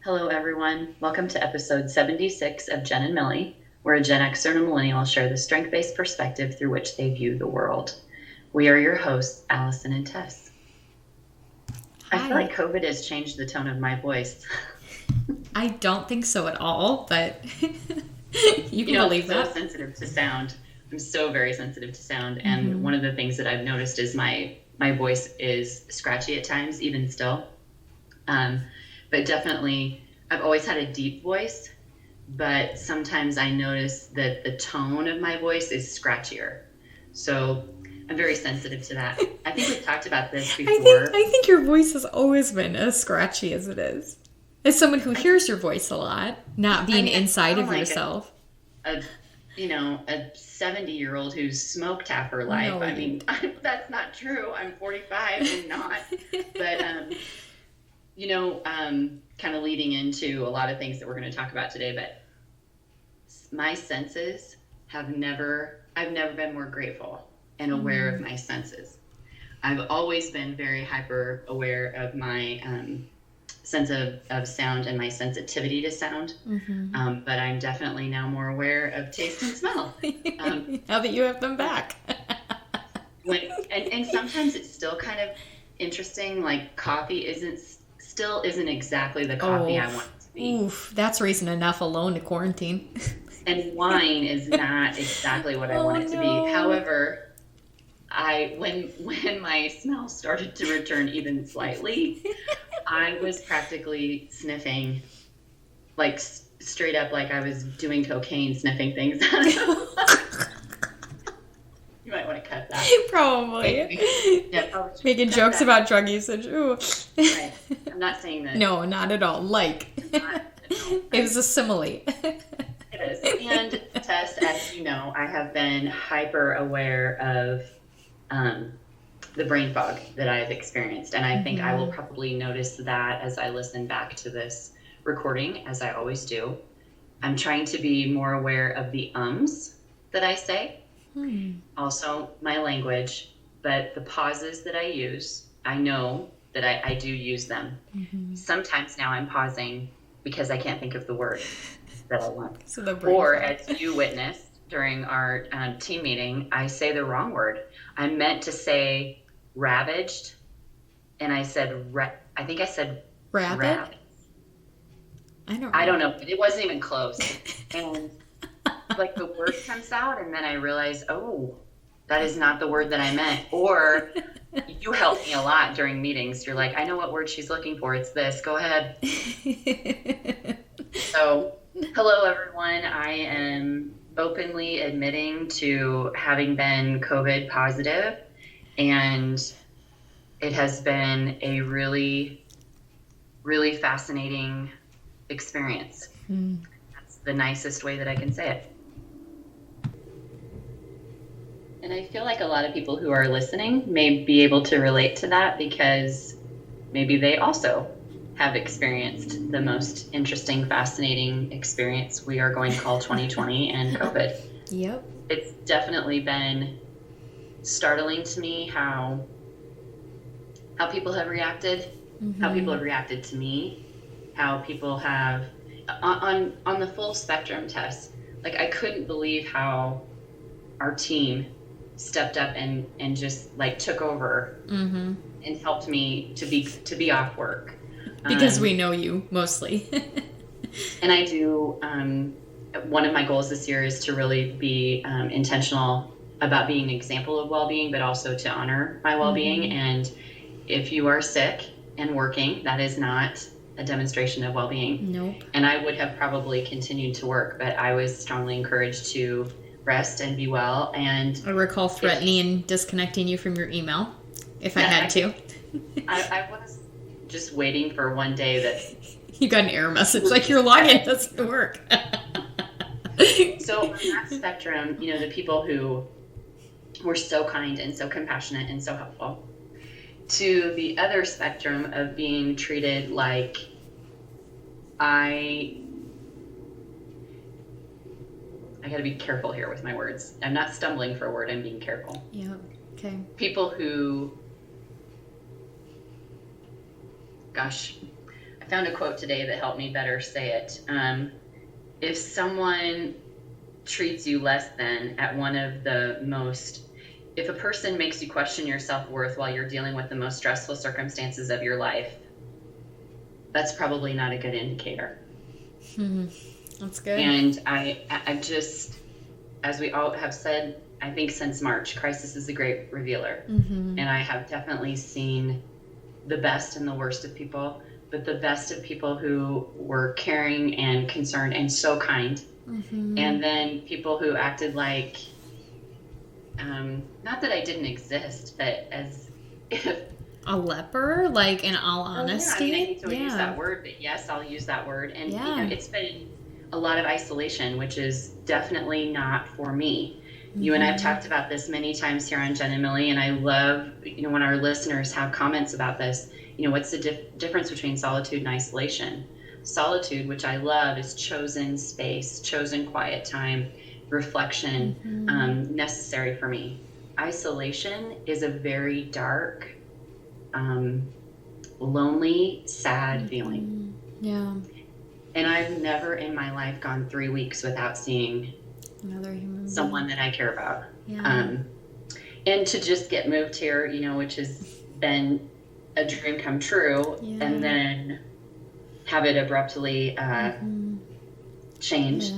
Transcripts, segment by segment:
Hello, everyone. Welcome to episode 76 of Genn and Millie, where a Gen Xer and a millennial share the strength-based perspective through which they view the world. We are your hosts, Allison and Tess. Hi. I feel like COVID has changed the tone of my voice. I don't think so at all, but you can believe I'm that. so sensitive to sound. I'm so very sensitive to sound, and one of the things that I've noticed is my voice is scratchy at times, even still. But definitely, I've always had a deep voice, but sometimes I notice that the tone of my voice is scratchier. So I'm very sensitive to that. I think we've talked about this before. I think your voice has always been as scratchy as it is. As someone who hears your voice a lot, not being inside of yourself. A 70-year-old who's smoked half her life. No, that's not true. I'm 45 and not. But, kind of leading into a lot of things that we're going to talk about today, but my senses I've never been more grateful and aware of my senses. I've always been very hyper aware of my sense of sound and my sensitivity to sound. But I'm definitely now more aware of taste and smell. Now that you have them back. And sometimes it's still kind of interesting, like coffee still isn't exactly the coffee I want it to be. Oof, that's reason enough alone to quarantine. And wine is not exactly what I want it to be. However, when my smell started to return even slightly, I was practically sniffing, like straight up, like I was doing cocaine, sniffing things. You might want to cut that. Probably. Yeah, probably making jokes about drug usage. Ooh. Right. I'm not saying that. No, not at all. It was a simile. It is. And Tess, as you know, I have been hyper aware of the brain fog that I've experienced. And I think I will probably notice that as I listen back to this recording, as I always do. I'm trying to be more aware of the ums that I say. Also my language, but the pauses that I use, I know that I do use them. Sometimes now I'm pausing because I can't think of the word that I want. Or as you witnessed during our team meeting, I say the wrong word. I meant to say ravaged, and I said I think I said rabbit. I don't know, but it wasn't even close. And like the word comes out, and then I realize, oh, that is not the word that I meant. Or you helped me a lot during meetings. You're like, I know what word she's looking for. It's this. Go ahead. So, hello, everyone. I am openly admitting to having been COVID positive, and it has been a really, really fascinating experience. That's the nicest way that I can say it. And I feel like a lot of people who are listening may be able to relate to that because maybe they also have experienced the most interesting, fascinating experience we are going to call 2020 and COVID. Yep. It's definitely been startling to me how people have reacted, how people have reacted to me, how people have on the full spectrum test. Like I couldn't believe how our team stepped up and just like took over and helped me to be off work because we know you mostly. And I do one of my goals this year is to really be intentional about being an example of well-being, but also to honor my well-being. And if you are sick and working, that is not a demonstration of well-being. Nope. And I would have probably continued to work, but I was strongly encouraged to rest and be well. And I recall threatening and disconnecting you from your email if I had to. I was just waiting for one day that you got an error message like your login doesn't work. So on that spectrum, the people who were so kind and so compassionate and so helpful, to the other spectrum of being treated like I got to be careful here with my words. I'm not stumbling for a word. I'm being careful. Yeah. Okay. People who, gosh, I found a quote today that helped me better say it. If someone treats you less than at one of the most, if a person makes you question your self-worth while you're dealing with the most stressful circumstances of your life, that's probably not a good indicator. That's good. And I just, as we all have said, I think since March, crisis is a great revealer. And I have definitely seen the best and the worst of people, but the best of people who were caring and concerned and so kind. And then people who acted like, not that I didn't exist, but as if a leper, like, in all honesty. I hate to use that word, but yes, I'll use that word. And you know, it's been a lot of isolation, which is definitely not for me. You and I have talked about this many times here on Genn and Millie, and I love, you know, when our listeners have comments about this. You know, what's the difference between solitude and isolation? Solitude, which I love, is chosen space, chosen quiet time, reflection, necessary for me. Isolation is a very dark, lonely, sad feeling. Yeah. And I've never in my life gone 3 weeks without seeing another human someone that I care about. Yeah. And to just get moved here, you know, which has been a dream come true, and then have it abruptly change.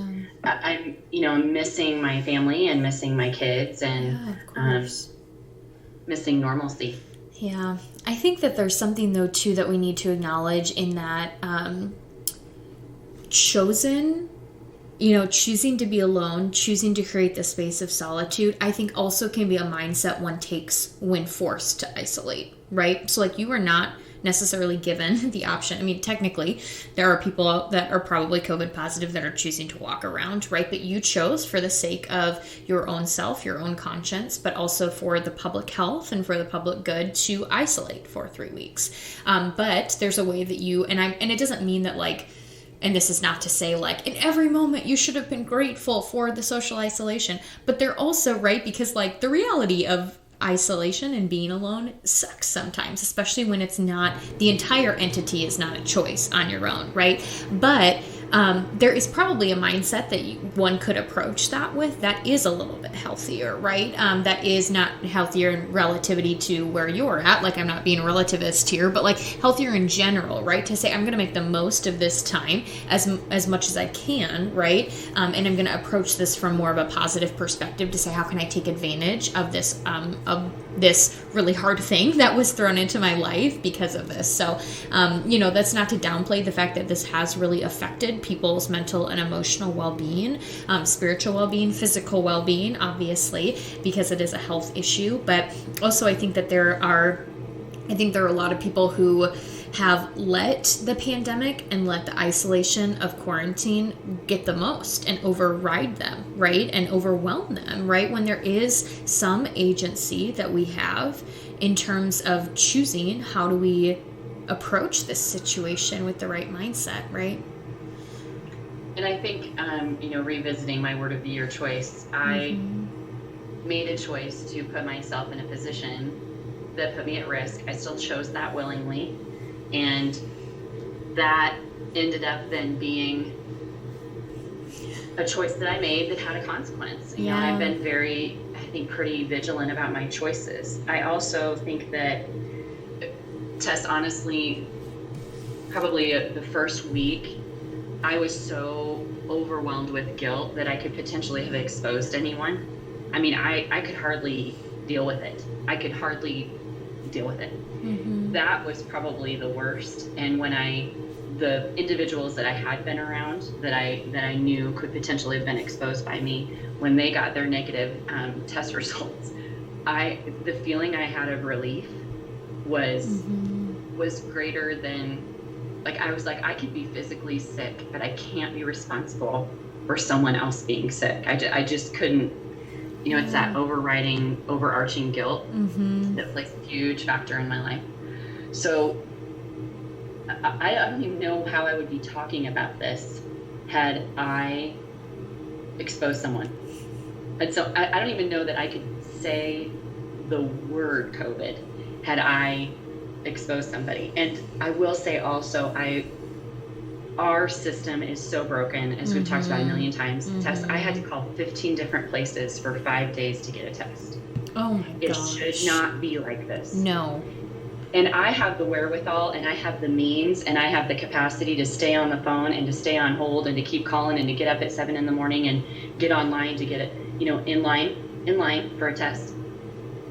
I'm, you know, missing my family and missing my kids and missing normalcy. Yeah. I think that there's something, though, too, that we need to acknowledge in that choosing to be alone, choosing to create the space of solitude, I think also can be a mindset one takes when forced to isolate, right? So, like, you are not necessarily given the option. I mean, technically, there are people that are probably COVID positive that are choosing to walk around, right? But you chose for the sake of your own self, your own conscience, but also for the public health and for the public good to isolate for 3 weeks. But there's a way that and it doesn't mean that, like, and this is not to say, like, in every moment you should have been grateful for the social isolation, but they're also, right, because, like, the reality of isolation and being alone sucks sometimes, especially when it's not, the entire entity is not a choice on your own, right? But there is probably a mindset that one could approach that with that is a little bit healthier, right? That is not healthier in relativity to where you're at. Like, I'm not being a relativist here, but, like, healthier in general, right? To say, I'm going to make the most of this time as much as I can, right? And I'm going to approach this from more of a positive perspective to say, how can I take advantage of this really hard thing that was thrown into my life because of this. So, you know, that's not to downplay the fact that this has really affected people's mental and emotional well-being, spiritual well-being, physical well-being, obviously, because it is a health issue. But also, I think that there are a lot of people who have let the pandemic and let the isolation of quarantine get the most and override them, right? And overwhelm them, right? When there is some agency that we have in terms of choosing how do we approach this situation with the right mindset, right? And I think, you know, revisiting my word of the year choice, I made a choice to put myself in a position that put me at risk. I still chose that willingly. And that ended up then being a choice that I made that had a consequence. You know, I've been very, I think, pretty vigilant about my choices. I also think that, Tess, honestly, probably the first week, I was so overwhelmed with guilt that I could potentially have exposed anyone. I mean, I could hardly deal with it. That was probably the worst. And when the individuals that I had been around that I knew could potentially have been exposed by me, when they got their negative test results, the feeling I had of relief was greater than, like, I was like, I could be physically sick, but I can't be responsible for someone else being sick. I just couldn't. You know, it's that overarching guilt that plays a huge factor in my life. So I don't even know how I would be talking about this had I exposed someone. And so I don't even know that I could say the word COVID had I exposed somebody. And I will say also, I our system is so broken, as we've talked about a million times. Test. I had to call 15 different places for 5 days to get a test. Oh my gosh. It should not be like this. No. And I have the wherewithal, and I have the means, and I have the capacity to stay on the phone and to stay on hold and to keep calling and to get up at 7 a.m. and get online to get it, in line for a test.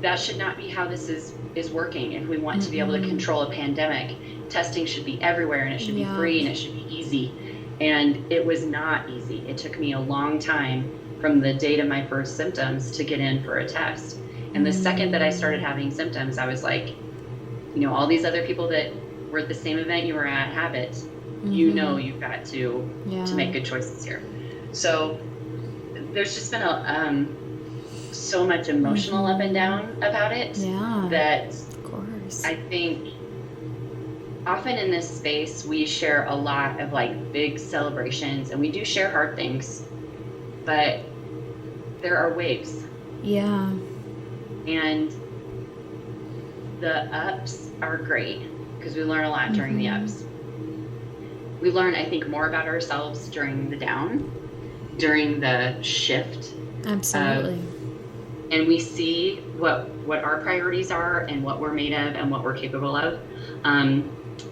That should not be how this is working. If we want to be able to control a pandemic, testing should be everywhere, and it should be free, and it should be easy. And it was not easy. It took me a long time from the date of my first symptoms to get in for a test. And the second that I started having symptoms, I was like, all these other people that were at the same event you were at have it. You've got to make good choices here. So there's just been so much emotional up and down about it that of course. I think often in this space we share a lot of like big celebrations, and we do share hard things, but there are waves. Yeah. And the ups are great because we learn a lot during the ups. We learn, I think, more about ourselves during the down, during the shift. Absolutely. And we see what our priorities are and what we're made of and what we're capable of.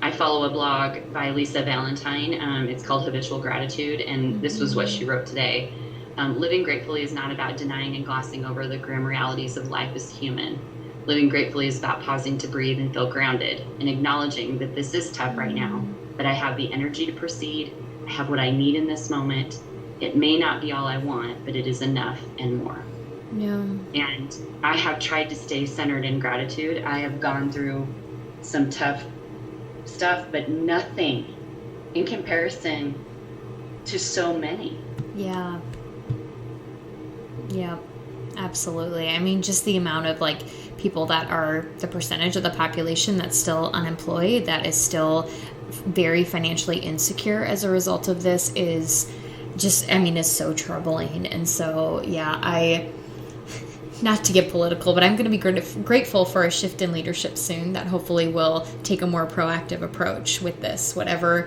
I follow a blog by Lisa Valentine. It's called Habitual Gratitude, and this was what she wrote today. Living gratefully is not about denying and glossing over the grim realities of life as human. Living gratefully is about pausing to breathe and feel grounded and acknowledging that this is tough right now, but I have the energy to proceed. I have what I need in this moment. It may not be all I want, but it is enough and more. Yeah. And I have tried to stay centered in gratitude. I have gone through some tough stuff, but nothing in comparison to so many. Yeah. Yeah, absolutely. I mean, just the amount of like people that are the percentage of the population that's still unemployed, that is still very financially insecure as a result of this is just, is so troubling. And so, not to get political, but I'm going to be grateful for a shift in leadership soon that hopefully will take a more proactive approach with this. Whatever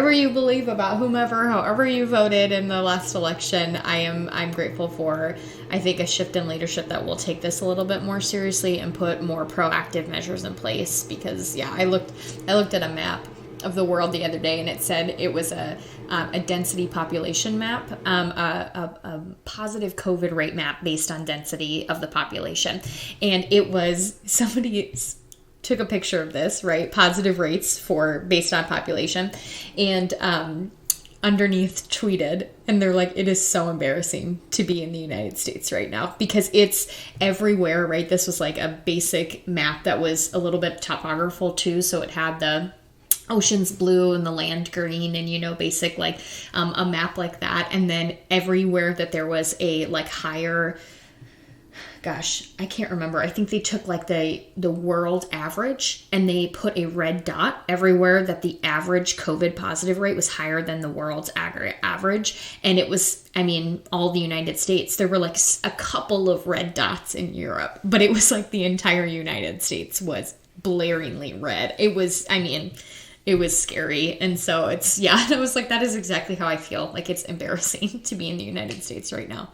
you believe about whomever, however you voted in the last election, I'm grateful for, I think, a shift in leadership that will take this a little bit more seriously and put more proactive measures in place. Because I looked at a map of the world the other day, and it said it was a density population map, a positive COVID rate map based on density of the population. And it was, somebody took a picture of this, right? Positive rates based on population. And underneath tweeted, and they're like, it is so embarrassing to be in the United States right now because it's everywhere, right? This was like a basic map that was a little bit topographical too. So it had the oceans blue and the land green and, basic like a map like that. And then everywhere that there was a like higher, gosh, I can't remember. I think they took like the world average and they put a red dot everywhere that the average COVID positive rate was higher than the world's average. And it was, all the United States. There were like a couple of red dots in Europe, but it was like the entire United States was blaringly red. It was, it was scary. And so it's, I was like, that is exactly how I feel. Like it's embarrassing to be in the United States right now.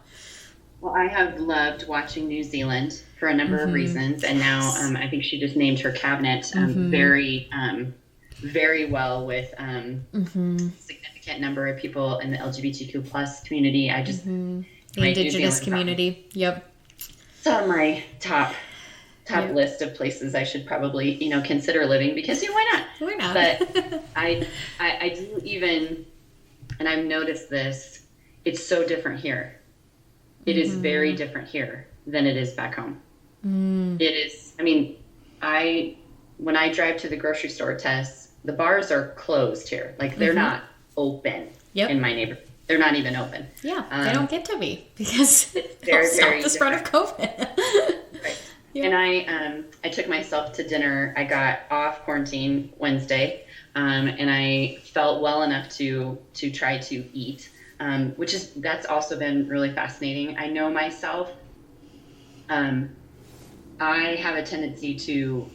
Well, I have loved watching New Zealand for a number of reasons. And now I think she just named her cabinet very, very well with significant number of people in the LGBTQ plus community. I just, the Indigenous community. Yep. It's on my top list of places I should probably, consider living because why not? Why not? But I do even, and I've noticed this, it's so different here. It is very different here than it is back home. It is, when I drive to the grocery store, Tess, the bars are closed here. Like they're not open in my neighborhood. They're not even open. Yeah, they don't get to be because they'll stop the spread of COVID. Right. Yeah. And I took myself to dinner. I got off quarantine Wednesday, and I felt well enough to try to eat, that's also been really fascinating. I know myself. I have a tendency to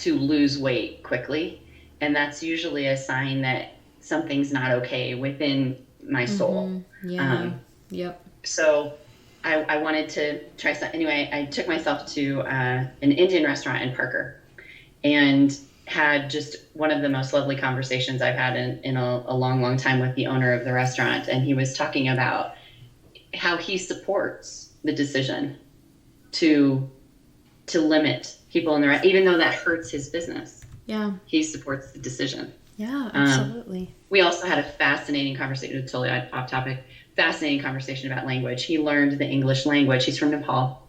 lose weight quickly, and that's usually a sign that something's not okay within my soul. Yeah. Yep. So I wanted to try some. Anyway, I took myself to an Indian restaurant in Parker and had just one of the most lovely conversations I've had in a long, long time with the owner of the restaurant. And he was talking about how he supports the decision to limit people in the restaurant, even though that hurts his business. Yeah. He supports the decision. Yeah, absolutely. We also had a fascinating conversation, totally off topic, fascinating conversation about language. He learned the English language. He's from Nepal.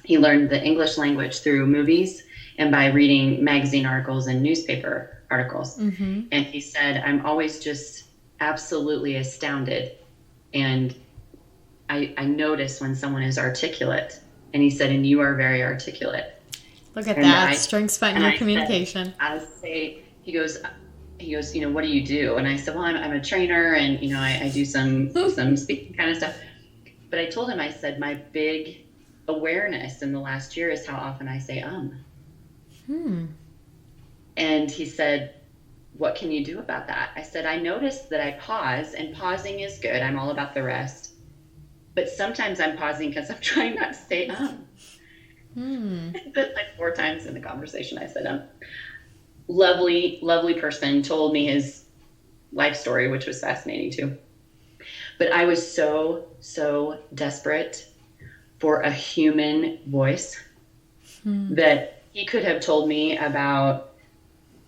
He learned the English language through movies and by reading magazine articles and newspaper articles. Mm-hmm. And he said, I'm always just absolutely astounded. And I notice when someone is articulate. And he said, and you are very articulate. Look at that. Strengths find your communication. He goes, you know, what do you do? And I said, well, I'm a trainer, and, you know, I do some speaking kind of stuff. But I told him, I said, my big awareness in the last year is how often I say, And he said, what can you do about that? I said, I noticed that I pause, and pausing is good. I'm all about the rest. But sometimes I'm pausing because I'm trying not to say, But like 4 times in the conversation, I said, Lovely, lovely person, told me his life story, which was fascinating too. But I was so, so desperate for a human voice that he could have told me about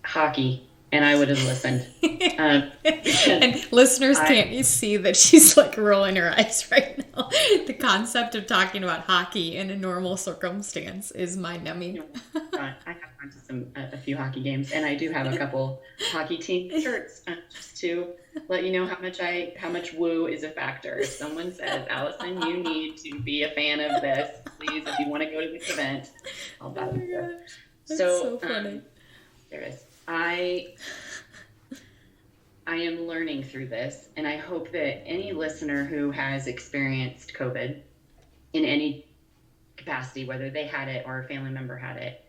hockey and I would have listened. And listeners can't see that she's like rolling her eyes right now. The concept of talking about hockey in a normal circumstance is mind-numbing. I have gone to a few hockey games, and I do have a couple hockey team shirts, just to let you know how much woo is a factor. If someone says, Allison, you need to be a fan of this, please, if you want to go to this event, I'll buy them. So funny. There it is. I am learning through this, and I hope that any listener who has experienced COVID in any capacity, whether they had it or a family member had it,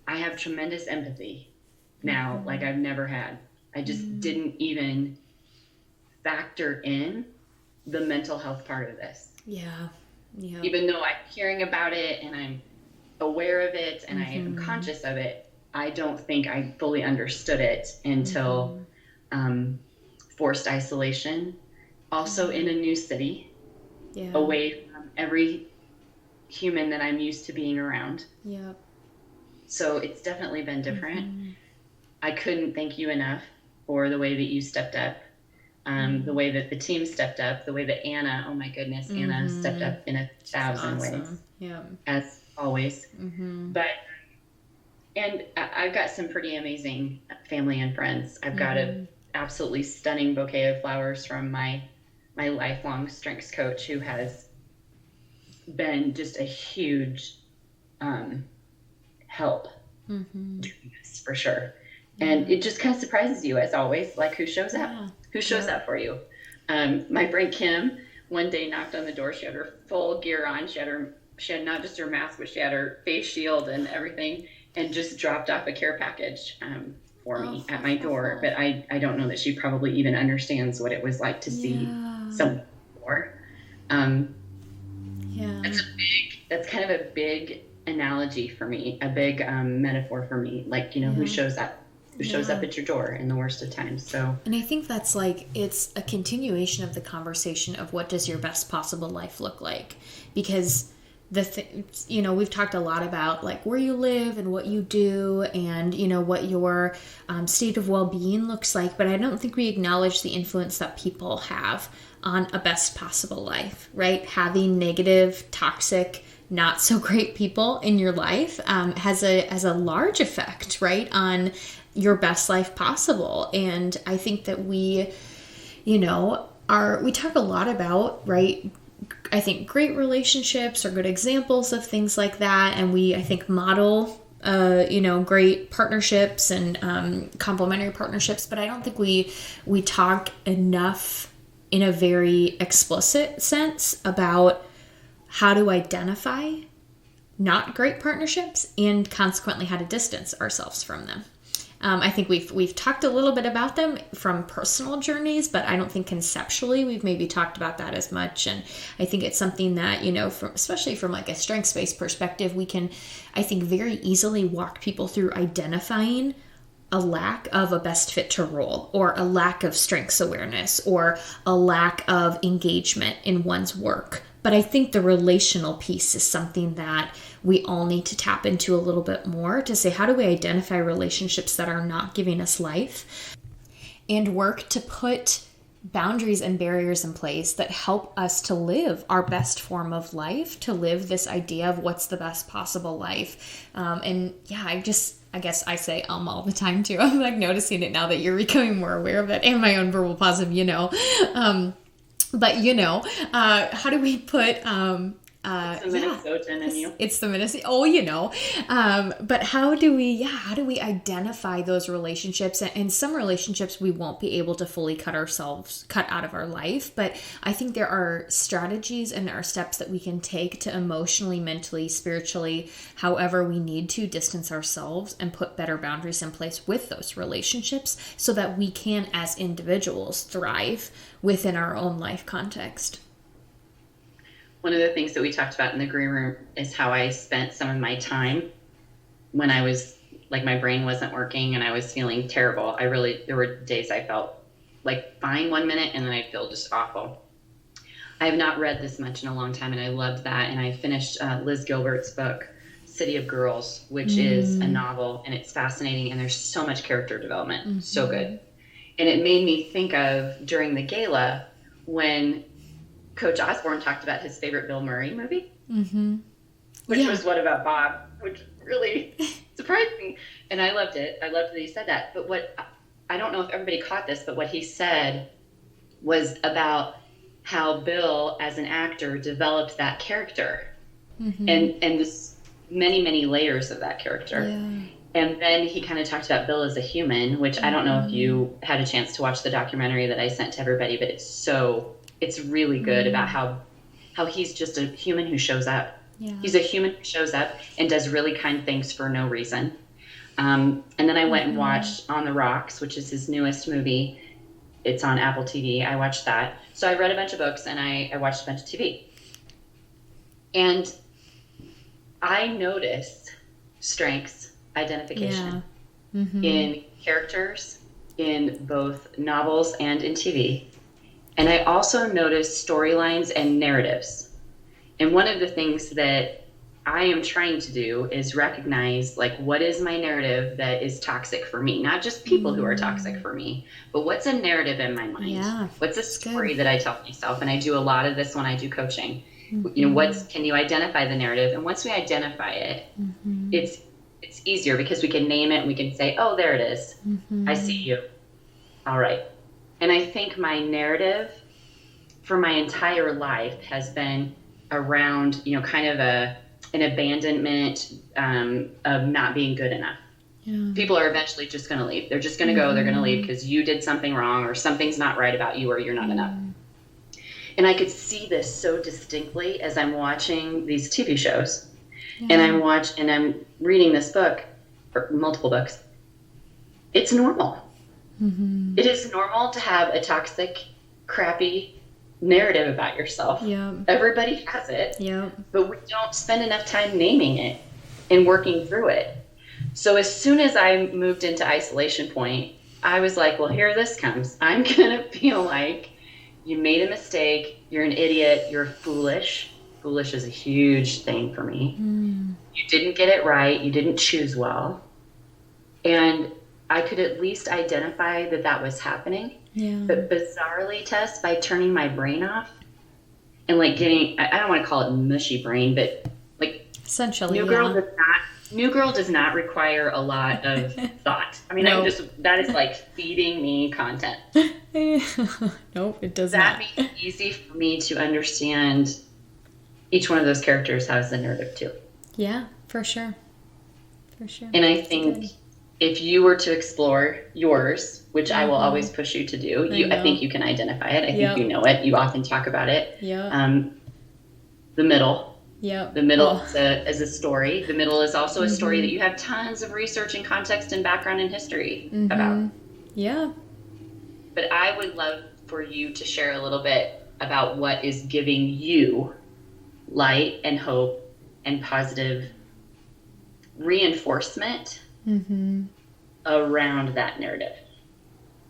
I have tremendous empathy now, like I've never had. I just didn't even factor in the mental health part of this. Yeah. Even though I'm hearing about it and I'm aware of it and I am conscious of it, I don't think I fully understood it until forced isolation, also in a new city, away from every human that I'm used to being around. Yeah. So it's definitely been different. I couldn't thank you enough for the way that you stepped up, the way that the team stepped up, the way that Anna, oh my goodness, Anna stepped up in 1,000 ways. Yeah. As always. And I've got some pretty amazing family and friends. I've got a absolutely stunning bouquet of flowers from my lifelong strengths coach, who has been just a huge help doing this, for sure. And it just kind of surprises you, as always, like who shows up? Who shows up for you? My friend Kim one day knocked on the door. She had her full gear on. She had not just her mask, but she had her face shield and everything, and just dropped off a care package for me at my door. But I don't know that she probably even understands what it was like to see someone before. That's kind of a big analogy for me, a big metaphor for me, like, you know, who shows up at your door in the worst of times. So, and I think that's like, it's a continuation of the conversation of what does your best possible life look like? Because we've talked a lot about like where you live and what you do and, you know, what your state of well-being looks like. But I don't think we acknowledge the influence that people have on a best possible life, right? Having negative, toxic, not so great people in your life has a large effect, right, on your best life possible. And I think that we talk a lot about, right, I think great relationships are good examples of things like that. And I think model, great partnerships and complementary partnerships. But I don't think we talk enough in a very explicit sense about how to identify not great partnerships and consequently how to distance ourselves from them. I think we've talked a little bit about them from personal journeys, but I don't think conceptually we've maybe talked about that as much. And I think it's something that, especially from like a strengths-based perspective, we can, I think, very easily walk people through identifying a lack of a best fit to role, or a lack of strengths awareness, or a lack of engagement in one's work. But I think the relational piece is something that we all need to tap into a little bit more, to say, how do we identify relationships that are not giving us life, and work to put boundaries and barriers in place that help us to live our best form of life, to live this idea of what's the best possible life. I guess I say all the time too. I'm like noticing it now that you're becoming more aware of it, and my own verbal positive, how do we put, it's the Minnesotan in you. It's the Minnesota. But how do we identify those relationships? And some relationships we won't be able to fully cut out of our life. But I think there are strategies and there are steps that we can take to emotionally, mentally, spiritually, however we need to distance ourselves and put better boundaries in place with those relationships, so that we can, as individuals, thrive within our own life context. One of the things that we talked about in the green room is how I spent some of my time when I was like, my brain wasn't working and I was feeling terrible. There were days I felt like fine 1 minute and then I'd feel just awful. I have not read this much in a long time, and I loved that. And I finished Liz Gilbert's book, City of Girls, which is a novel, and it's fascinating. And there's so much character development. So good. And it made me think of during the gala when Coach Osborne talked about his favorite Bill Murray movie, which was What About Bob, which really surprised me. And I loved it. I loved that he said that. But I don't know if everybody caught this, but what he said was about how Bill, as an actor, developed that character and this many, many layers of that character. Yeah. And then he kind of talked about Bill as a human, which I don't know if you had a chance to watch the documentary that I sent to everybody, but it's really good about how he's just a human who shows up. Yeah. He's a human who shows up and does really kind things for no reason. And then I went and watched On the Rocks, which is his newest movie. It's on Apple TV. I watched that. So I read a bunch of books and I watched a bunch of TV. And I noticed strengths identification in characters, in both novels and in TV. And I also noticed storylines and narratives. And one of the things that I am trying to do is recognize, like, what is my narrative that is toxic for me? Not just people who are toxic for me, but what's a narrative in my mind? Yeah, what's a story that I tell myself? And I do a lot of this when I do coaching. Can you identify the narrative? And once we identify it, it's easier because we can name it and we can say, oh, there it is. I see you. All right. And I think my narrative for my entire life has been around, kind of an abandonment of not being good enough. Yeah. People are eventually just going to leave. They're just going to go. They're going to leave because you did something wrong, or something's not right about you, or you're not enough. And I could see this so distinctly as I'm watching these TV shows, and I'm reading this book, or multiple books. It's normal. It is normal to have a toxic, crappy narrative about yourself. Yeah. Everybody has it. Yeah. But we don't spend enough time naming it and working through it. So as soon as I moved into isolation point, I was like, well, here this comes. I'm going to feel like you made a mistake. You're an idiot. You're foolish. Foolish is a huge thing for me. You didn't get it right. You didn't choose well. And I could at least identify that was happening. Yeah. But bizarrely, Tess, by turning my brain off and like getting, I don't want to call it mushy brain, but like essentially, New Girl does not require a lot of thought. I mean, that is like feeding me content. Nope, it does not. That makes it easy for me to understand each one of those characters has a narrative too. Yeah, for sure. And I think if you were to explore yours, which I will always push you to do, I think you can identify it. I think you know it. You often talk about it. Yeah. The middle. Yep. The middle is a story. The middle is also a story that you have tons of research and context and background and history about. Yeah. But I would love for you to share a little bit about what is giving you light and hope and positive reinforcement around that narrative.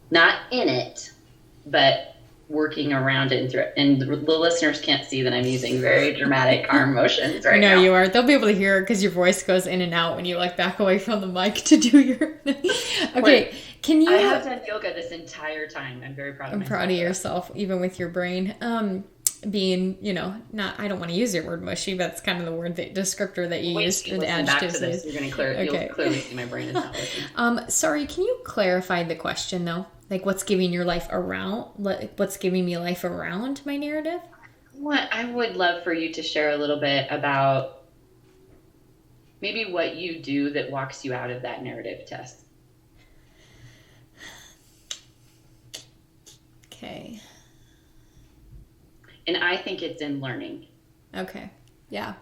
Not in it, but working around it and through it. And the listeners can't see that I'm using very dramatic arm motions right now. I know you are. They'll be able to hear it because your voice goes in and out when you like back away from the mic to do your... Okay, can you... I have done yoga this entire time. I'm very proud of myself. I'm proud of yourself, even with your brain. Being, not, I don't want to use your word mushy, but it's kind of the word descriptor that you used in adjectives. You're going to you'll clearly see my brain is not working. Sorry, can you clarify the question though? Like what's giving your life around, what's giving me life around my narrative? I would love for you to share a little bit about maybe what you do that walks you out of that narrative test. Okay. And I think it's in learning. Okay. Yeah.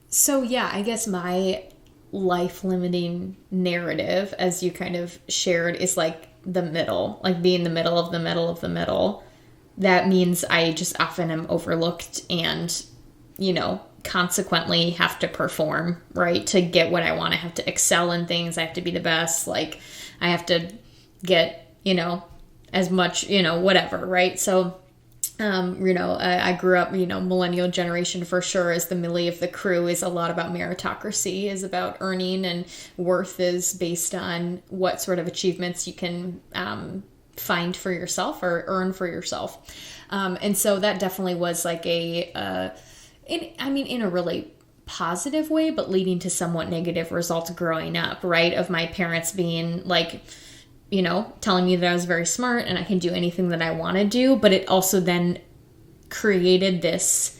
So yeah, I guess my life limiting narrative, as you kind of shared, is like the middle, like being the middle of the middle of the middle. That means I just often am overlooked and, consequently have to perform, right? To get what I want. I have to excel in things. I have to be the best. Like I have to get, as much, whatever, right? So I grew up, millennial generation for sure is the Millie of the crew, is a lot about meritocracy, is about earning, and worth is based on what sort of achievements you can find for yourself or earn for yourself. And so that definitely was like in a really positive way, but leading to somewhat negative results growing up, right? Of my parents being like, telling me that I was very smart and I can do anything that I want to do. But it also then created this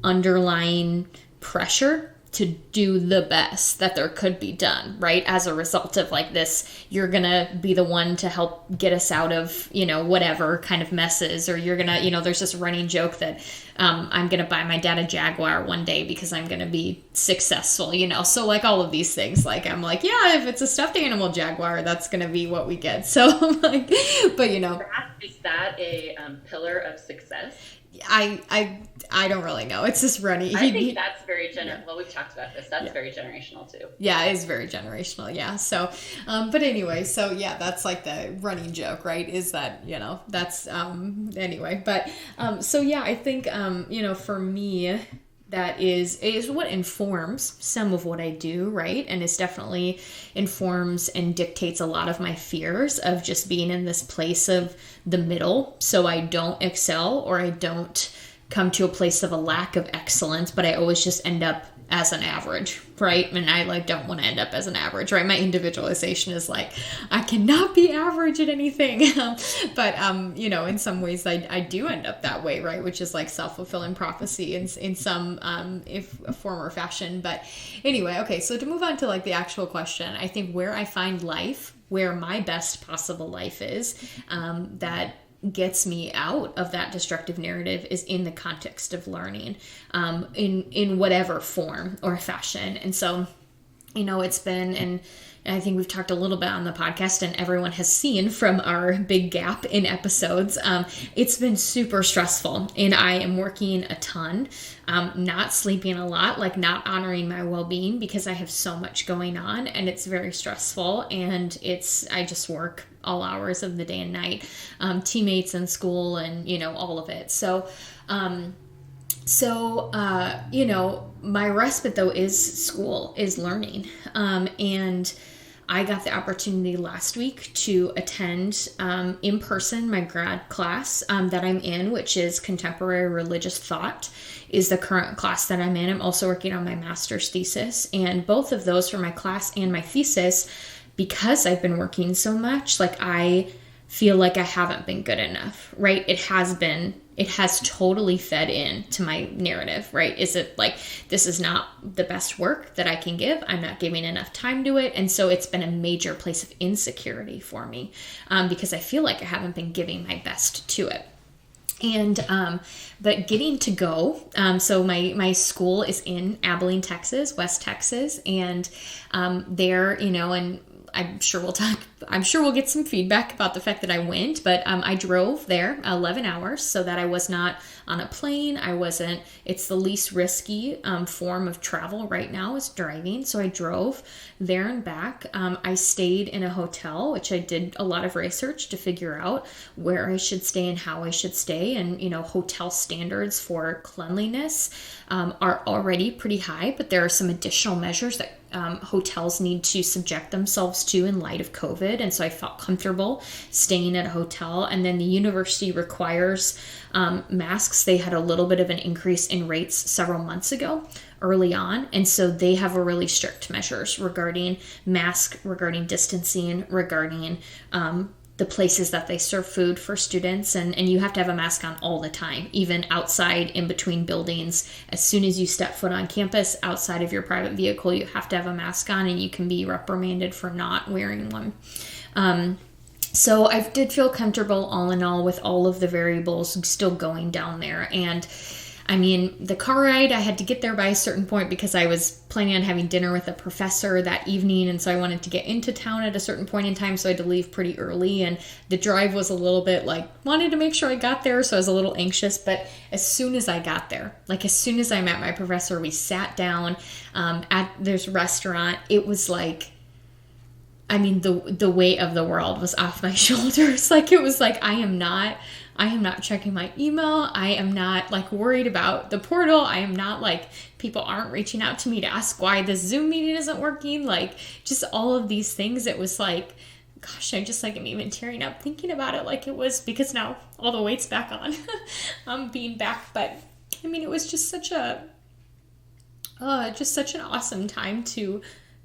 underlying pressure to do the best that there could be done, right? As a result of like this, you're going to be the one to help get us out of, whatever kind of messes, or you're going to, there's this running joke that I'm going to buy my dad a Jaguar one day because I'm going to be successful, So like all of these things, like I'm like, yeah, if it's a stuffed animal Jaguar, that's going to be what we get. So like, but Is that a pillar of success? I don't really know. It's just running. I think that's very Well, we've talked about this. That's very generational too. Yeah, it is very generational. Yeah. So, but anyway, so yeah, that's like the running joke, right? Is that, that's, anyway, but, so yeah, I think, for me, that is what informs some of what I do, right? And it's definitely informs and dictates a lot of my fears of just being in this place of the middle. So I don't excel, or I don't come to a place of a lack of excellence, but I always just end up as an average, right? And I don't want to end up as an average, right? My individualization is like, I cannot be average at anything. But, in some ways I do end up that way, right? Which is like self-fulfilling prophecy in some, form or fashion. But anyway, okay. So to move on to like the actual question, I think where I find life, where my best possible life is, that gets me out of that destructive narrative is in the context of learning, in whatever form or fashion. And so, it's been, and I think we've talked a little bit on the podcast, and everyone has seen from our big gap in episodes, it's been super stressful, and I am working a ton, not sleeping a lot, like not honoring my well-being because I have so much going on, and it's very stressful, and I just work all hours of the day and night, teammates in school, and, all of it. So, my respite though is school, is learning. And I got the opportunity last week to attend in person my grad class that I'm in, which is Contemporary Religious Thought, is the current class that I'm in. I'm also working on my master's thesis, and both of those for my class and my thesis, because I've been working so much, like I feel like I haven't been good enough, right? It has totally fed into my narrative, right? Is it like, this is not the best work that I can give. I'm not giving enough time to it. And so it's been a major place of insecurity for me, because I feel like I haven't been giving my best to it. And, but getting to go, so my school is in Abilene, Texas, West Texas, and, there, you know, and I'm sure we'll get some feedback about the fact that I went, but, I drove there 11 hours so that I was not on a plane. It's the least risky, form of travel right now is driving. So I drove there and back. I stayed in a hotel, which I did a lot of research to figure out where I should stay and how I should stay. And, you know, hotel standards for cleanliness, are already pretty high, but there are some additional measures that hotels need to subject themselves to in light of COVID. And so I felt comfortable staying at a hotel. And then the university requires masks. They had a little bit of an increase in rates several months ago early on. And so they have a really strict measures regarding mask, regarding distancing, regarding the places that they serve food for students. And you have to have a mask on all the time, even outside in between buildings. As soon as you step foot on campus, outside of your private vehicle, you have to have a mask on, and you can be reprimanded for not wearing one. So I did feel comfortable all in all with all of the variables still going down there. And I mean, the car ride, I had to get there by a certain point because I was planning on having dinner with a professor that evening. And so I wanted to get into town at a certain point in time. So I had to leave pretty early. And the drive was a little bit like, wanted to make sure I got there. So I was a little anxious. But as soon as I got there, like as soon as I met my professor, we sat down at this restaurant. It was like, I mean, the weight of the world was off my shoulders. Like, it was like, I am not checking my email. I am not like worried about the portal. I am not like, people aren't reaching out to me to ask why this Zoom meeting isn't working. Like, just all of these things. It was like, gosh, I just like, I'm even tearing up thinking about it. Like, it was, because now all the weight's back on, being back. But I mean, it was just such an awesome time to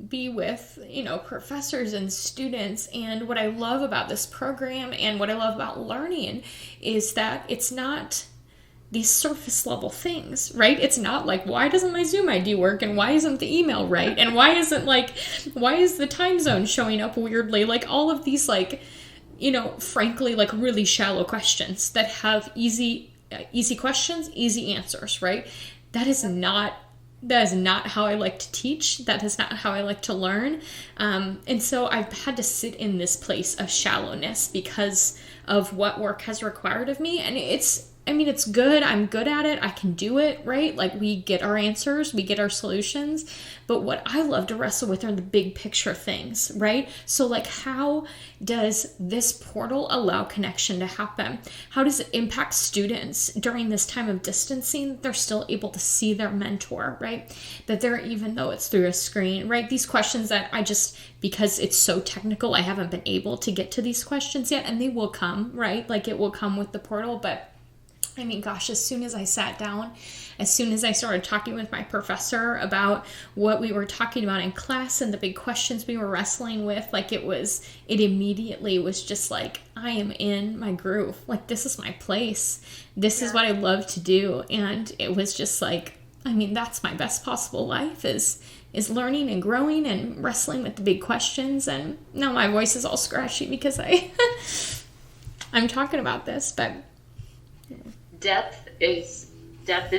be with, you know, professors and students. And what I love about this program and what I love about learning is that it's not these surface level things, right? It's not like, why doesn't my Zoom ID work? And why isn't the email right? And why is the time zone showing up weirdly? Like, all of these, like, you know, frankly, like really shallow questions that have easy questions, easy answers, right? That is not how I like to teach. That is not how I like to learn. And so I've had to sit in this place of shallowness because of what work has required of me. And it's good. I'm good at it. I can do it, right? Like, we get our answers, we get our solutions. But what I love to wrestle with are the big picture things, right? So like, how does this portal allow connection to happen? How does it impact students during this time of distancing? They're still able to see their mentor, right? That they're, even though it's through a screen, right? These questions that because it's so technical, I haven't been able to get to these questions yet, and they will come, right? Like, it will come with the portal. But I mean, gosh, as soon as I sat down, as soon as I started talking with my professor about what we were talking about in class and the big questions we were wrestling with, like, it immediately was just like, I am in my groove. Like, this is my place. This is what I love to do. And it was just like, I mean, that's my best possible life is learning and growing and wrestling with the big questions. And now my voice is all scratchy because I'm talking about this, but depth is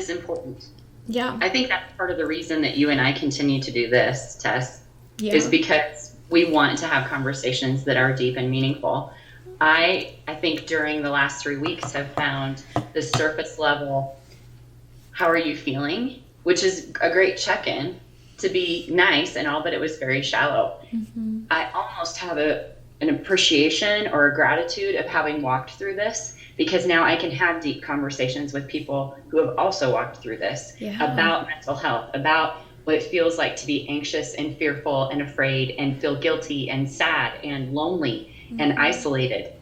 important. Yeah. I think that's part of the reason that you and I continue to do this, Tess, is because we want to have conversations that are deep and meaningful. I think during the last 3 weeks have found the surface level, how are you feeling? Which is a great check-in to be nice and all, but it was very shallow. Mm-hmm. I almost have an appreciation or a gratitude of having walked through this, because now I can have deep conversations with people who have also walked through this about mental health, about what it feels like to be anxious and fearful and afraid and feel guilty and sad and lonely and isolated.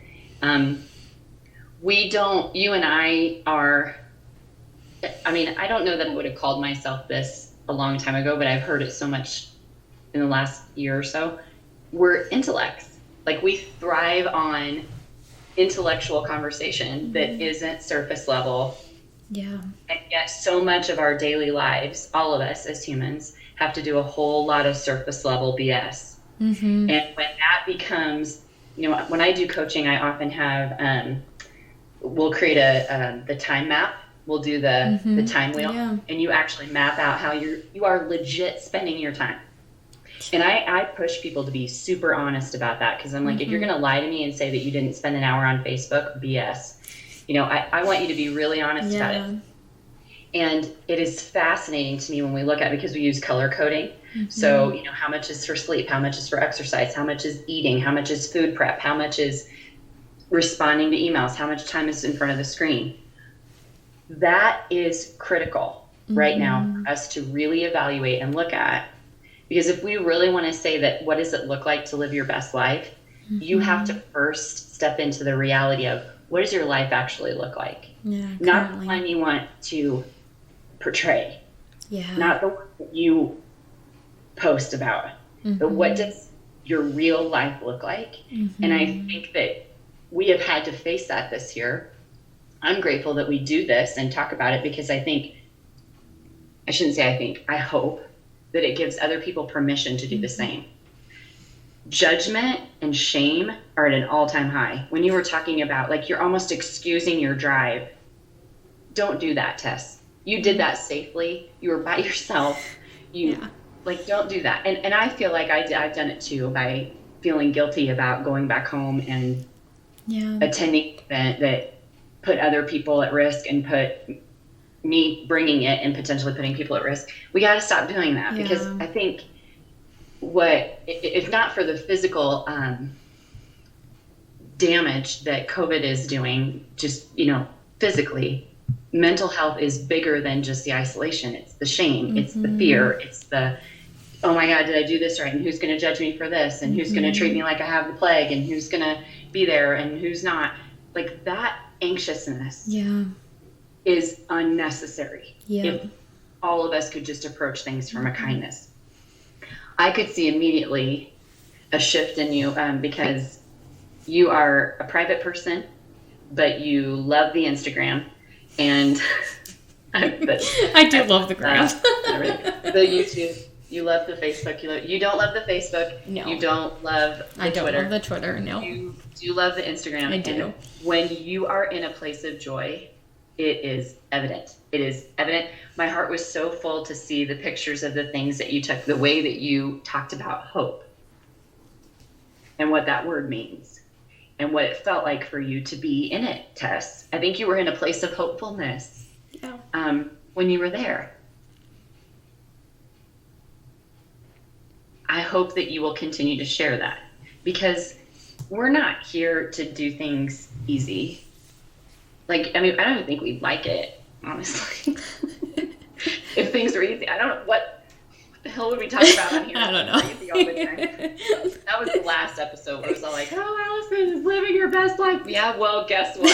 You and I are, I mean, I don't know that I would have called myself this a long time ago, but I've heard it so much in the last year or so. We're intellects. Like, we thrive on intellectual conversation that isn't surface level. Yeah. And yet so much of our daily lives, all of us as humans, have to do a whole lot of surface level BS. Mm-hmm. And when that becomes, you know, when I do coaching, I often have we'll create the time map. We'll do the time wheel, and you actually map out how you are legit spending your time. And I push people to be super honest about that, because I'm like, if you're going to lie to me and say that you didn't spend an hour on Facebook, BS. I want you to be really honest about it. And it is fascinating to me when we look at it, because we use color coding. So, how much is for sleep? How much is for exercise? How much is eating? How much is food prep? How much is responding to emails? How much time is in front of the screen? That is critical right now for us to really evaluate and look at. Because if we really want to say that, what does it look like to live your best life? You have to first step into the reality of, what does your life actually look like? Not the one you want to portray. Not the one that you post about. But what does your real life look like? And I think that we have had to face that this year. I'm grateful that we do this and talk about it, because I hope that it gives other people permission to do the same. Judgment and shame are at an all-time high. When you were talking about, like, you're almost excusing your drive, don't do that, Tess. You did that safely. You were by yourself. Don't do that. And I feel like I've done it too, by feeling guilty about going back home and attending an event that put other people at risk and put me bringing it and potentially putting people at risk. We got to stop doing that, because I think if not for the physical damage that COVID is doing, just, physically, mental health is bigger than just the isolation. It's the shame. It's the fear. It's the, oh my God, did I do this right? And who's going to judge me for this? And who's going to treat me like I have the plague? And who's going to be there and who's not? Like, that anxiousness is unnecessary. If all of us could just approach things from a kindness. I could see immediately a shift in you, because you are a private person, but you love the Instagram, and I do love the gram. The YouTube. You love the Facebook. You don't love the Facebook. No. You don't love the Twitter. I don't love the Twitter, no. You do love the Instagram. I do. And when you are in a place of joy, it is evident. It is evident. My heart was so full to see the pictures of the things that you took, the way that you talked about hope and what that word means and what it felt like for you to be in it, Tess. I think you were in a place of hopefulness when you were there. I hope that you will continue to share that, because we're not here to do things easy. Like, I don't even think we'd like it, honestly. If things were easy, I don't know what the hell would we talk about on here? I don't know. Crazy all the time. That was the last episode where it was all like, oh, Allison is living your best life. Yeah, well, guess what?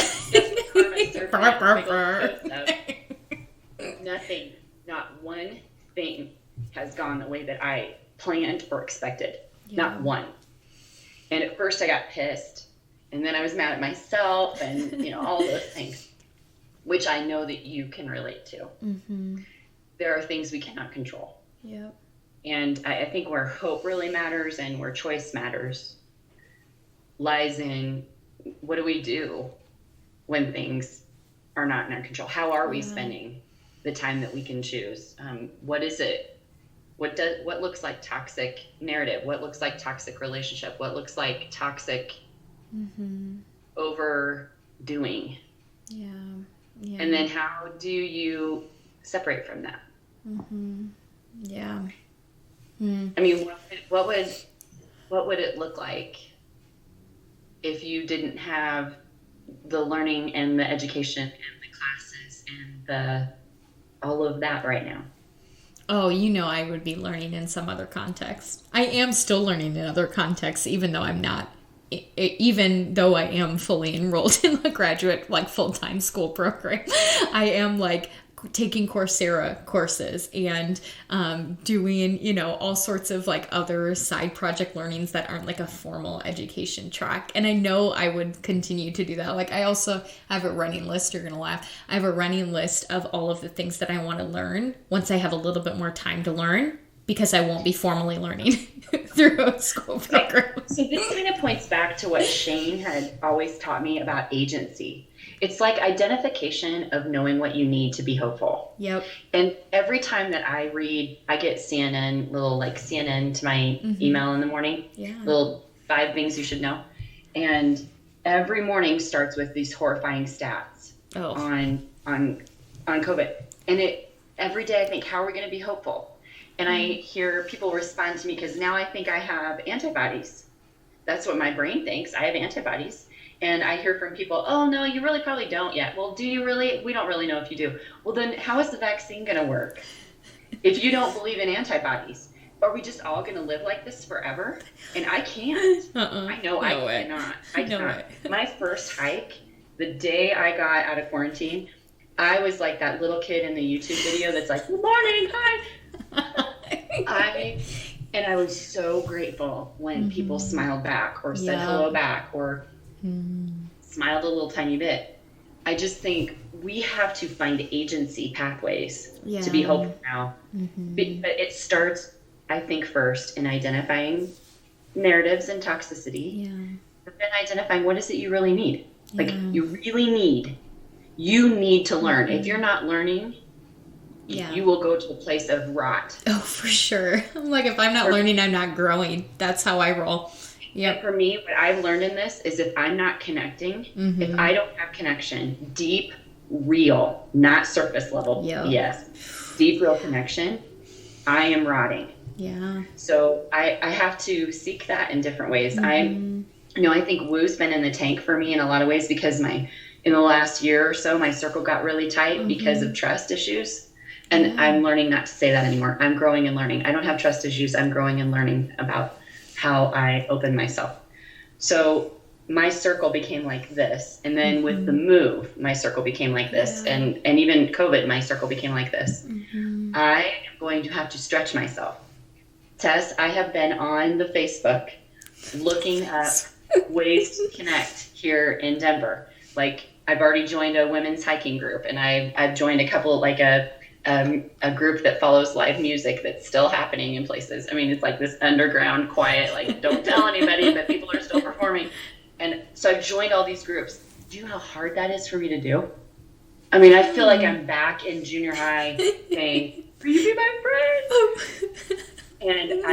Nothing, not one thing has gone the way that I planned or expected. Not one. And at first I got pissed, and then I was mad at myself, and all those things, which I know that you can relate to. There are things we cannot control. And I think where hope really matters and where choice matters lies in, what do we do when things are not in our control? How are we spending the time that we can choose? What is it? What looks like toxic narrative? What looks like toxic relationship? What looks like toxic overdoing? And then how do you separate from that? What would it look like if you didn't have the learning and the education and the classes and all of that right now? Oh, I would be learning in some other context. I am still learning in other contexts, even though I'm not, even though I am fully enrolled in the graduate, full-time school program. I am taking Coursera courses and doing, all sorts of other side project learnings that aren't a formal education track. And I know I would continue to do that. I also have a running list. You're going to laugh. I have a running list of all of the things that I want to learn once I have a little bit more time to learn, because I won't be formally learning through a school program. So this kind of points back to what Shane had always taught me about agency. it's like identification of knowing what you need to be hopeful. Yep. And every time that I read, I get CNN, little like CNN to my email in the morning, little 5 things you should know. And every morning starts with these horrifying stats on COVID. And every day I think, how are we going to be hopeful? And I hear people respond to me because now I think I have antibodies. That's what my brain thinks. I have antibodies. And I hear from people, oh, no, you really probably don't yet. Well, do you really? We don't really know if you do. Well, then how is the vaccine going to work? If you don't believe in antibodies, are we just all going to live like this forever? And I can't. I know I cannot. I cannot. My first hike, the day I got out of quarantine, I was like that little kid in the YouTube video that's like, good morning, hi. And I was so grateful when people smiled back or said hello back or smiled a little tiny bit. I just think we have to find agency pathways to be hopeful now. But it starts, I think, first in identifying narratives and toxicity, but then identifying what is it you really need. Like you need to learn. If you're not learning, you will go to a place of rot. Oh, for sure. I'm like, if I'm not learning, I'm not growing. That's how I roll. Yeah. For me, what I've learned in this is if I'm not connecting, if I don't have connection, deep, real, not surface level, deep, real connection, I am rotting. Yeah. So I have to seek that in different ways. I think woo's been in the tank for me in a lot of ways because in the last year or so, my circle got really tight because of trust issues. And I'm learning not to say that anymore. I'm growing and learning. I don't have trust issues. I'm growing and learning about how I open myself. So my circle became like this. And then with the move, my circle became like this. And even COVID, my circle became like this. I am going to have to stretch myself. Tess, I have been on the Facebook looking up ways to connect here in Denver. Like I've already joined a women's hiking group and I've joined a couple, like a group that follows live music that's still happening in places. I mean, it's like this underground, quiet, like don't tell anybody, but people are still performing. And so I've joined all these groups. Do you know how hard that is for me to do? I mean, I feel like I'm back in junior high saying, will you be my friend? And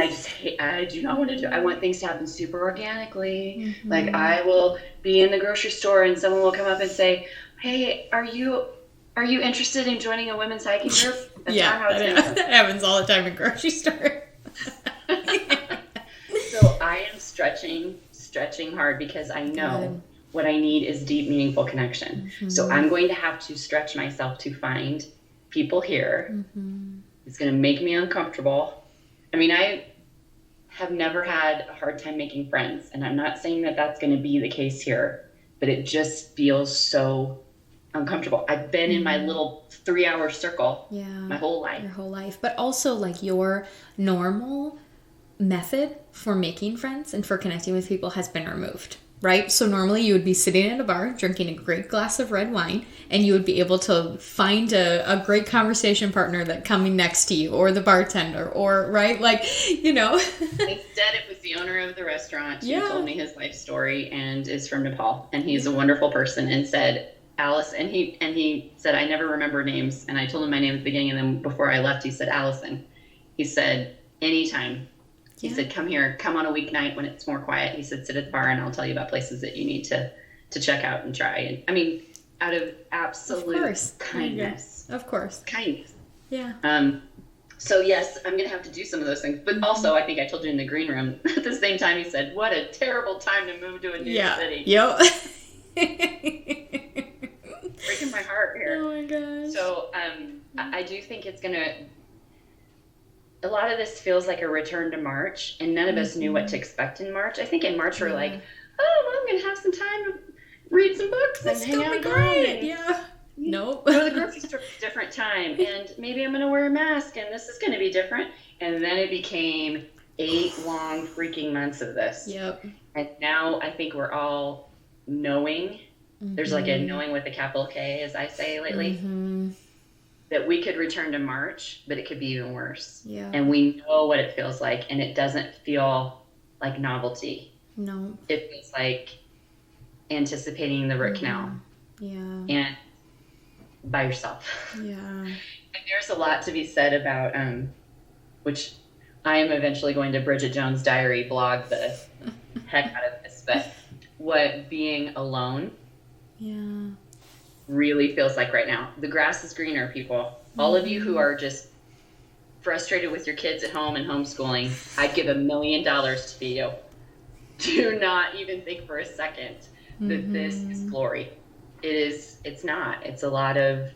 I do not want to do it. I want things to happen super organically. Like I will be in the grocery store and someone will come up and say, hey, are you interested in joining a women's hiking group? That's not how it's going to work. That happens all the time in grocery store. So I am stretching hard because I know what I need is deep, meaningful connection. So I'm going to have to stretch myself to find people here. It's going to make me uncomfortable. I mean, I have never had a hard time making friends, and I'm not saying that that's going to be the case here, but it just feels so uncomfortable. I've been in my little 3-hour circle my whole life. Your whole life. But also, like, your normal method for making friends and for connecting with people has been removed, right? So normally you would be sitting at a bar drinking a great glass of red wine and you would be able to find a great conversation partner that coming next to you or the bartender or, right? Like, you know. Instead, it was the owner of the restaurant who told me his life story and is from Nepal. And he's a wonderful person and said, Alice, and he said, I never remember names. And I told him my name at the beginning. And then before I left, he said, Allison. He said, anytime. He said, come here, come on a weeknight when it's more quiet. He said, sit at the bar and I'll tell you about places that you need to check out and try. And I mean, out of absolute kindness. Of course. Kindness. Yeah. So yes, I'm going to have to do some of those things. But also, I think I told you in the green room, at the same time, he said, what a terrible time to move to a new city. Yep. Breaking my heart here. Oh my gosh. So I do think it's going to, a lot of this feels like a return to March, and none of us knew what to expect in March. I think in March we're like, oh, well, I'm going to have some time to read some books and hang out. Great. Nope. Go to the grocery store at a different time, and maybe I'm going to wear a mask, and this is going to be different. And then it became 8 long freaking months of this. Yep. And now I think we're all knowing. There's like a knowing with a capital K, as I say lately, that we could return to March, but it could be even worse. Yeah. And we know what it feels like, and it doesn't feel like novelty. No. It feels like anticipating the root canal. Yeah. and by yourself. Yeah. And there's a lot to be said about, which I am eventually going to Bridget Jones' Diary blog the heck out of this, but what being alone really feels like right now. The grass is greener, people. All of you who are just frustrated with your kids at home and homeschooling, I'd give $1 million to be you. Do not even think for a second that this is glory. It's not. It's a lot of,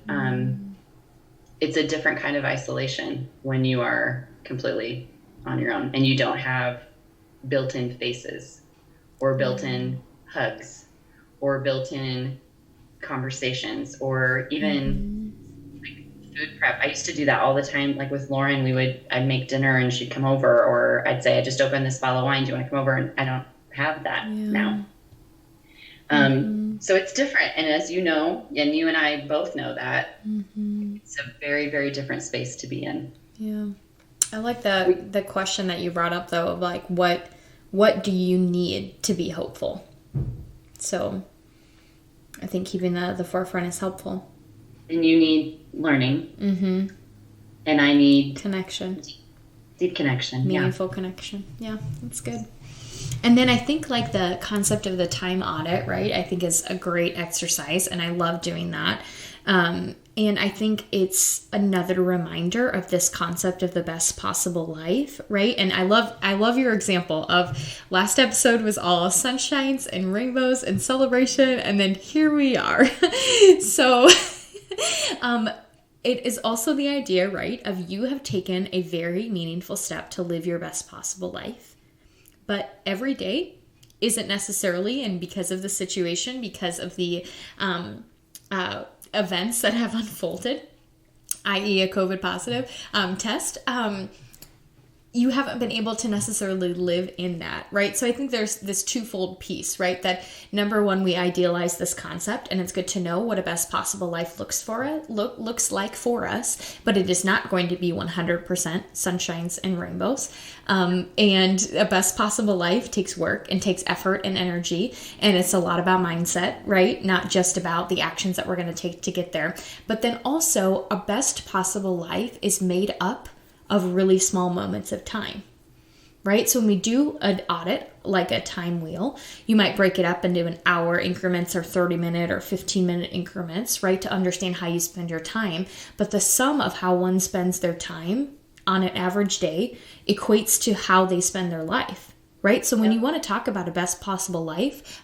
it's a different kind of isolation when you are completely on your own and you don't have built-in faces or built-in hugs or built-in conversations or even like food prep. I used to do that all the time. Like with Lauren, I'd make dinner and she'd come over, or I'd say, I just opened this bottle of wine. Do you want to come over? And I don't have that now. So it's different. And as you know, and you and I both know that it's a very, very different space to be in. Yeah. I like the question that you brought up though, of like, what do you need to be hopeful? So I think keeping that at the forefront is helpful. And you need learning. And I need connection. Deep connection. Meaningful connection. Yeah, that's good. And then I think like the concept of the time audit, right? I think is a great exercise and I love doing that. And I think it's another reminder of this concept of the best possible life, right? And I love your example of last episode was all sunshines and rainbows and celebration. And then here we are. So, it is also the idea, right, of you have taken a very meaningful step to live your best possible life. But every day isn't necessarily, and because of the situation, because of the events that have unfolded, i.e. a COVID positive test, you haven't been able to necessarily live in that, right? So I think there's this twofold piece, right? That number one, we idealize this concept, and it's good to know what a best possible life looks like for us, but it is not going to be 100% sunshines and rainbows. And a best possible life takes work and takes effort and energy, and it's a lot about mindset, right? Not just about the actions that we're going to take to get there, but then also a best possible life is made up of really small moments of time, right? So when we do an audit, like a time wheel, you might break it up into an hour increments or 30-minute or 15-minute increments, right? To understand how you spend your time. But the sum of how one spends their time on an average day equates to how they spend their life, right? So when you want to talk about a best possible life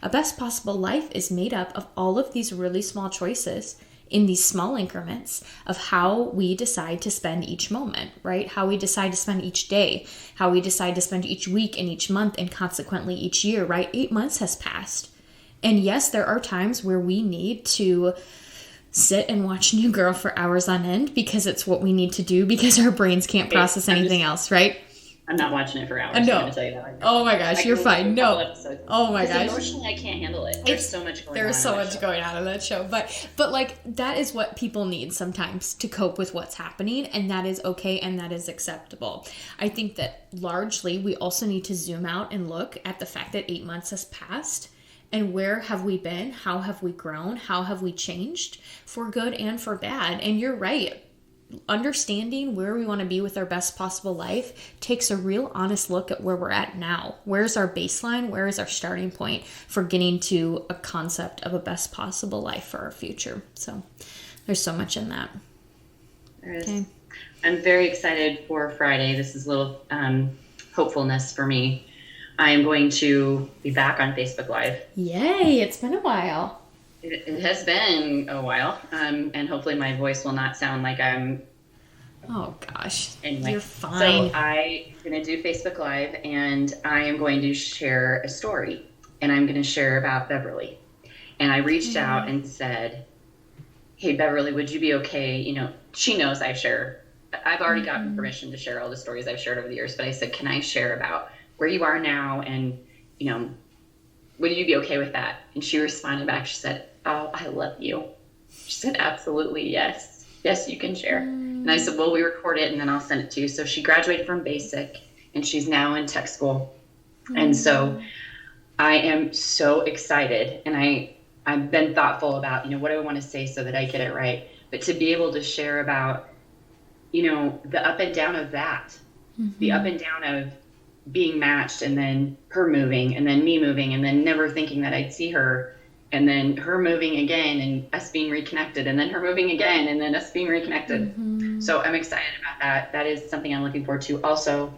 is made up of all of these really small choices in these small increments of how we decide to spend each moment, right? How we decide to spend each day, how we decide to spend each week and each month and consequently each year, right? 8 months has passed. And yes, there are times where we need to sit and watch New Girl for hours on end because it's what we need to do because our brains can't process anything else, right? I'm not watching it for hours. No. I'm going to tell you that right now. Oh my gosh, you're fine. No. Oh my gosh. Emotionally, I can't handle it. There's so much going on. There's so much going on in that show. But like, that is what people need sometimes to cope with what's happening. And that is okay. And that is acceptable. I think that largely we also need to zoom out and look at the fact that 8 months has passed. And where have we been? How have we grown? How have we changed for good and for bad? And you're right. Understanding where we want to be with our best possible life takes a real honest look at where we're at now. Where's our baseline? Where is our starting point for getting to a concept of a best possible life for our future? So there's so much in that. There is. Okay. I'm very excited for Friday. This is a little hopefulness for me. I am going to be back on Facebook Live. Yay! It's been a while. It has been a while, and hopefully my voice will not sound like I'm... Oh, gosh. Anyway, you're fine. So I'm going to do Facebook Live, and I am going to share a story, and I'm going to share about Beverly. And I reached out and said, hey, Beverly, would you be okay? You know, she knows I've already gotten permission to share all the stories I've shared over the years, but I said, can I share about where you are now, and, you know, would you be okay with that? And she responded back. She said, oh, I love you. She said, absolutely, yes. Yes, you can share. And I said, well, we record it and then I'll send it to you. So she graduated from basic and she's now in tech school. And so I am so excited. And I've been thoughtful about, what do I want to say so that I get it right. But to be able to share about, the up and down of that, the up and down of being matched, and then her moving, and then me moving, and then never thinking that I'd see her, and then her moving again, and us being reconnected, and then her moving again, and then us being reconnected. So I'm excited about that. That is something I'm looking forward to. Also,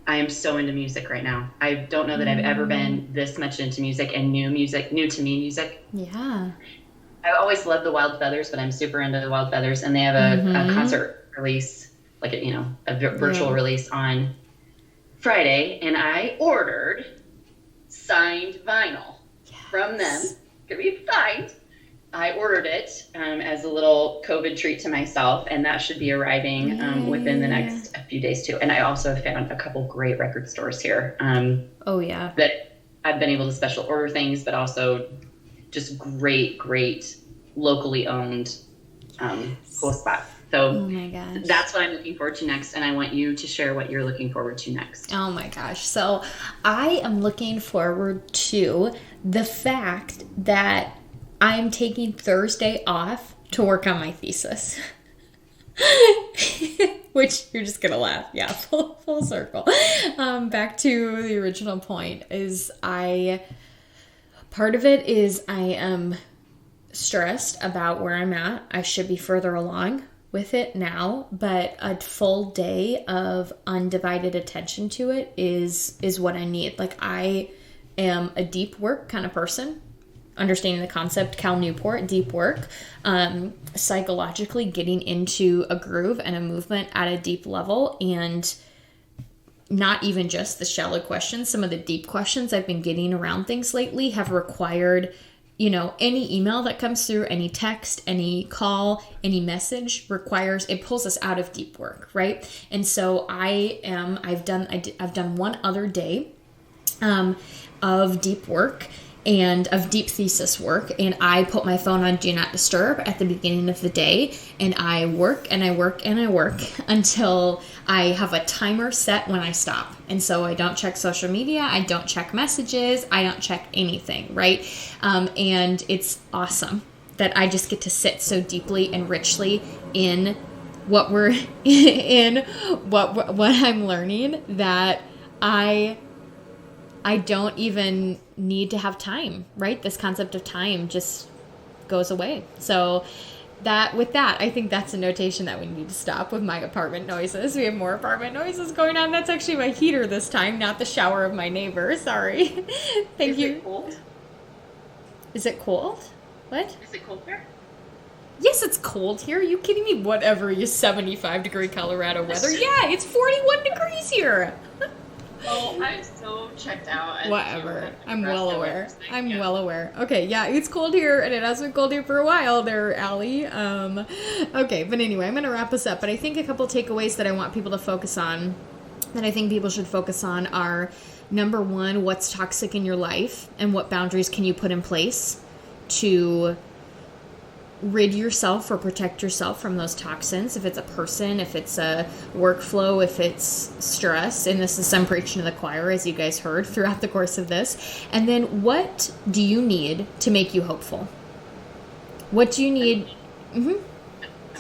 I am so into music right now. I don't know that I've ever been this much into music, and new to me music. Yeah. I always loved the Wild Feathers, but I'm super into the Wild Feathers, and they have a concert release, like a virtual release on Friday, and I ordered signed vinyl from them. Could be signed. I ordered it as a little COVID treat to myself, and that should be arriving within the next few days too. And I also found a couple great record stores here. That I've been able to special order things, but also just great locally owned cool spots. So oh my gosh, that's what I'm looking forward to next, and I want you to share what you're looking forward to next. Oh my gosh. So I am looking forward to the fact that I'm taking Thursday off to work on my thesis. Which you're just gonna laugh. Yeah, full circle. Back to the original point is part of it is I am stressed about where I'm at. I should be further along with it now, but a full day of undivided attention to it is what I need. Like, I am a deep work kind of person. Understanding the concept, Cal Newport, deep work, psychologically getting into a groove and a movement at a deep level, and not even just the shallow questions. Some of the deep questions I've been getting around things lately have required, any email that comes through, any text, any call, any message it pulls us out of deep work, right? And so I've done one other day of deep work and of deep thesis work, and I put my phone on Do Not Disturb at the beginning of the day, and I work and I work and I work until I have a timer set when I stop. And so I don't check social media, I don't check messages, I don't check anything, right? And it's awesome that I just get to sit so deeply and richly in what I'm learning, that I don't even need to have time, right? This concept of time just goes away. So I think that's a notation that we need to stop with my apartment noises. We have more apartment noises going on. That's actually my heater this time, not the shower of my neighbor. Sorry. Thank you. Is it cold? Is it cold? What? Is it cold here? Yes, it's cold here. Are you kidding me? Whatever, you 75-degree Colorado weather. Yeah, it's 41 degrees here. Oh, I'm so checked out. Whatever. I'm well aware. Well aware. Okay, yeah, it's cold here, and it has been cold here for a while there, Allie. Okay, but anyway, I'm going to wrap us up. But I think a couple takeaways that I want people to focus on, that I think people should focus on, are, number one, what's toxic in your life, and what boundaries can you put in place to rid yourself or protect yourself from those toxins. If it's a person, if it's a workflow, if it's stress, and this is some preaching to the choir, as you guys heard throughout the course of this. And then what do you need to make you hopeful? What do you need? I'm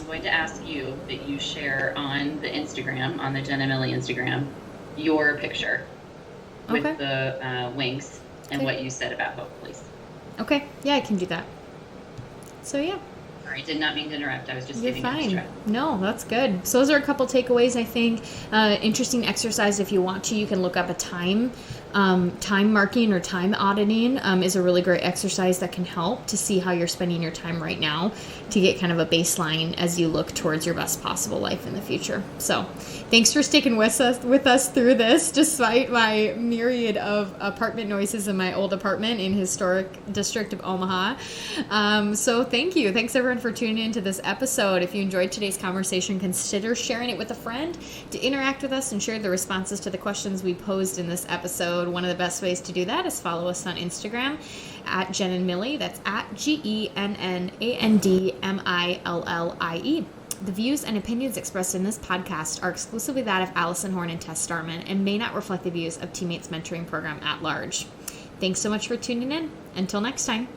going to ask you that you share on the Instagram, on the Genn and Millie Instagram, your picture with the wings and what you said about hope, please. Okay. Yeah, I can do that. So, yeah. Sorry, did not mean to interrupt. I was just You're fine. No, that's good. So those are a couple takeaways, I think. Interesting exercise. If you want to, you can look up a time marking or time auditing is a really great exercise that can help to see how you're spending your time right now, to get kind of a baseline as you look towards your best possible life in the future. So thanks for sticking with us through this, despite my myriad of apartment noises in my old apartment in historic district of Omaha. So thank you. Thanks everyone for tuning into this episode. If you enjoyed today's conversation, consider sharing it with a friend to interact with us and share the responses to the questions we posed in this episode. One of the best ways to do that is follow us on Instagram at Genn and Millie. That's at GENNANDMILLIE. The views and opinions expressed in this podcast are exclusively that of Allison Horn and Tess Starman and may not reflect the views of Teammates Mentoring Program at large. Thanks so much for tuning in. Until next time.